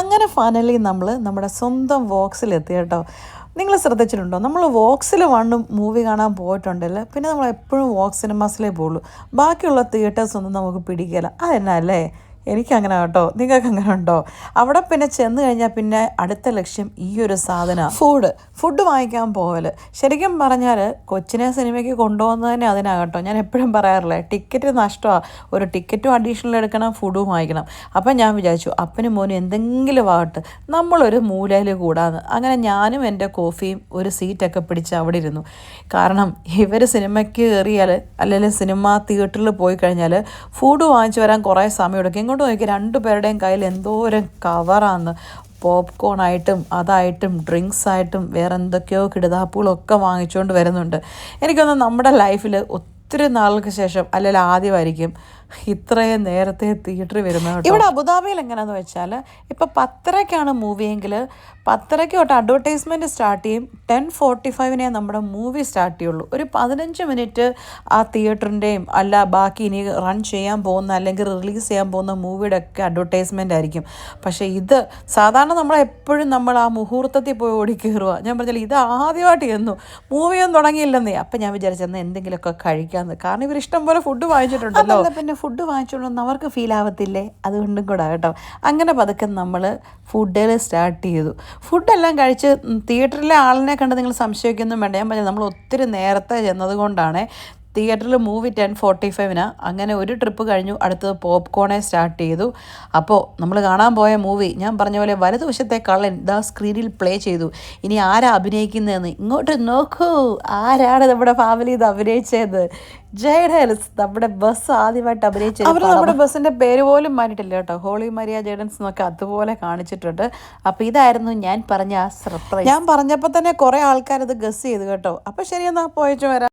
അങ്ങനെ ഫൈനലി നമ്മൾ നമ്മുടെ സ്വന്തം വോക്സിലെത്തി കേട്ടോ. നിങ്ങൾ ശ്രദ്ധിച്ചിട്ടുണ്ടോ, നമ്മൾ വോക്സിൽ വണ്ണും മൂവി കാണാൻ പോയിട്ടുണ്ടല്ലോ, പിന്നെ നമ്മൾ എപ്പോഴും വോക്സ് സിനിമാസിലേ പോകുള്ളൂ. ബാക്കിയുള്ള തിയേറ്റേഴ്സൊന്നും നമുക്ക് പിടിക്കില്ല. അതെന്നാ അല്ലേ? എനിക്കങ്ങനെ കേട്ടോ. നിങ്ങൾക്ക് അങ്ങനെ ഉണ്ടോ? അവിടെ പിന്നെ ചെന്ന് കഴിഞ്ഞാൽ പിന്നെ അടുത്ത ലക്ഷ്യം ഈ ഒരു സാധനമാണ്, ഫുഡ് വാങ്ങിക്കാൻ പോകൽ. ശരിക്കും പറഞ്ഞാൽ കൊച്ചിനെ സിനിമയ്ക്ക് കൊണ്ടുപോകുന്നത് തന്നെ അതിനാകട്ടോ. ഞാൻ എപ്പോഴും പറയാറില്ലേ, ടിക്കറ്റ് നഷ്ടമാണ്, ഒരു ടിക്കറ്റും അഡീഷണൽ എടുക്കണം, ഫുഡും വാങ്ങിക്കണം. അപ്പം ഞാൻ വിചാരിച്ചു അപ്പനും മോനും എന്തെങ്കിലും ആകട്ടെ, നമ്മളൊരു മൂലയിൽ കൂടാന്ന്. അങ്ങനെ ഞാനും എൻ്റെ കോഫിയും ഒരു സീറ്റൊക്കെ പിടിച്ച് അവിടെ ഇരുന്നു. കാരണം ഇവർ സിനിമയ്ക്ക് കയറിയാൽ അല്ലെങ്കിൽ സിനിമ തിയേറ്ററിൽ പോയി കഴിഞ്ഞാൽ ഫുഡ് വാങ്ങിച്ച് വരാൻ കുറേ സമയം എടുക്കും. ഇങ്ങോട്ട് നോക്കി രണ്ടുപേരുടെയും കയ്യിൽ എന്തോരം കവറാന്ന്, പോപ്കോൺ ആയിട്ടും അതായിട്ടും ഡ്രിങ്ക്സ് ആയിട്ടും വേറെ എന്തൊക്കെയോ കിടുതാപ്പുകളൊക്കെ വാങ്ങിച്ചുകൊണ്ട് വരുന്നുണ്ട്. എനിക്കൊന്ന് നമ്മുടെ ലൈഫിൽ ഒത്തിരി നാൾക്ക് ശേഷം അല്ലെങ്കിൽ ആദ്യമായിരിക്കും ഇത്രയും നേരത്തെ തിയേറ്ററിൽ വരുന്നത്. ഇവിടെ അബുദാബിയിൽ എങ്ങനെയാണെന്ന് വെച്ചാൽ, ഇപ്പോൾ 10:30 മൂവിയെങ്കിൽ 10:30 തൊട്ട് അഡ്വർടൈസ്മെൻറ്റ് സ്റ്റാർട്ട് ചെയ്യും. 10:45 നമ്മുടെ മൂവി സ്റ്റാർട്ട് ചെയ്യുള്ളൂ. ഒരു 15 മിനിറ്റ് ആ തിയേറ്ററിൻ്റെയും അല്ല ബാക്കി ഇനി റൺ ചെയ്യാൻ പോകുന്ന അല്ലെങ്കിൽ റിലീസ് ചെയ്യാൻ പോകുന്ന മൂവിയുടെ ഒക്കെ അഡ്വർടൈസ്മെൻ്റ് ആയിരിക്കും. പക്ഷേ ഇത് സാധാരണ നമ്മളെപ്പോഴും നമ്മൾ ആ മുഹൂർത്തത്തിൽ പോയി ഓടിക്കയറുക. ഞാൻ പറഞ്ഞാൽ ഇത് ആദ്യമായിട്ട് ചെന്നു, മൂവിയൊന്നും തുടങ്ങിയില്ലെന്നേ. അപ്പം ഞാൻ വിചാരിച്ചെന്നാൽ എന്തെങ്കിലുമൊക്കെ കഴിക്കാമെന്ന്. കാരണം ഇവർ ഇഷ്ടം പോലെ ഫുഡ് വാങ്ങിച്ചിട്ടുണ്ടല്ലോ. പിന്നെ ഫുഡ് വാങ്ങിച്ചുകൊണ്ടൊന്നും അവർക്ക് ഫീൽ ആവത്തില്ലേ, അതുകൊണ്ടും കൂടെ കേട്ടോ. അങ്ങനെ പതുക്കെ നമ്മൾ ഫുഡിൽ സ്റ്റാർട്ട് ചെയ്തു. ഫുഡെല്ലാം കഴിച്ച് തിയേറ്ററിലെ ആളിനെ കണ്ട് നിങ്ങൾ സംശയിക്കൊന്നും വേണ്ട. ഞാൻ പറഞ്ഞത് നമ്മൾ ഒത്തിരി നേരത്തെ ചെന്നത് കൊണ്ടാണ്. തിയേറ്ററിൽ മൂവി 10:45 അങ്ങനെ ഒരു ട്രിപ്പ് കഴിഞ്ഞു. അടുത്തത് പോപ്കോണെ സ്റ്റാർട്ട് ചെയ്തു. അപ്പോൾ നമ്മൾ കാണാൻ പോയ മൂവി ഞാൻ പറഞ്ഞ പോലെ വലതുവശത്തെ കള്ളൻ ദാ സ്ക്രീനിൽ പ്ലേ ചെയ്തു. ഇനി ആരാ അഭിനയിക്കുന്നതെന്ന് ഇങ്ങോട്ട് നോക്കൂ. ആരാണ് നമ്മുടെ ഫാമിലി ഇത് അഭിനയിച്ചത്? ജയ്ഡൻസ്, നമ്മുടെ ബസ് ആദ്യമായിട്ട് അഭിനയിച്ചത്. അവർ നമ്മുടെ ബസ്സിൻ്റെ പേര് പോലും മാറ്റിയിട്ടില്ല കേട്ടോ. ഹോളി മരിയ ജയ്ഡൻസ് എന്നൊക്കെ അതുപോലെ കാണിച്ചിട്ടുണ്ട്. അപ്പോൾ ഇതായിരുന്നു ഞാൻ പറഞ്ഞ ആ സർപ്രൈസ്. ഞാൻ പറഞ്ഞപ്പോൾ തന്നെ കുറേ ആൾക്കാരത് ഗസ് ചെയ്തു കേട്ടോ. അപ്പോൾ ശരി, എന്നാൽ പോയിച്ചു വരാം.